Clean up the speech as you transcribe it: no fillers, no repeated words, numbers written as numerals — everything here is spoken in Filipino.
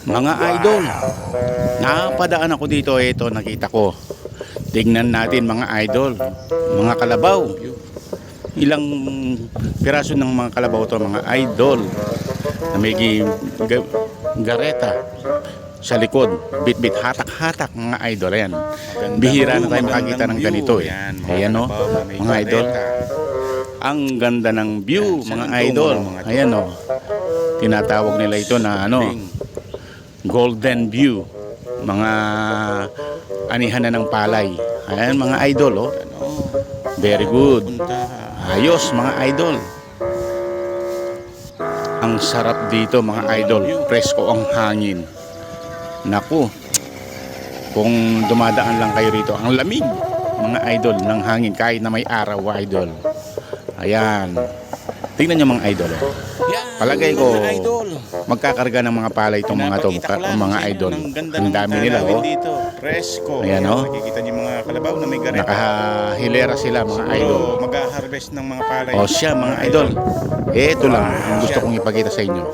Mga idol, napadaan ako dito. Ito nakita ko. Tingnan natin mga idol, mga kalabaw. Ilang piraso ng mga kalabaw to mga idol na may gareta sa likod, bit-bit, hatak-hatak mga idol. Ayan, bihira na tayo makakita ng ganito eh. Ayan o, mga idol, ang ganda ng view mga idol. Ayan o, tinatawag nila ito na ano, golden view, mga anihan na ng palay. Ayan mga idol, oh. Very good. Ayos mga idol. Ang sarap dito mga idol. Presko ang hangin. Naku, kung dumadaan lang kayo rito, ang lamig mga idol ng hangin kahit na may araw idol. Ayan. Tingnan nyo mga idol, oh. Palagay ko magkakarga ng mga palay itong mga to, mga idol. Ang dami nila, oh. Presko. Ayan, oh. Nakikita niyo mga kalabaw na may gareta. Nakahilera sila mga idol. Mag-harvest ng mga palay. O siya mga idol, ito lang ang gusto kong ipakita sa inyo.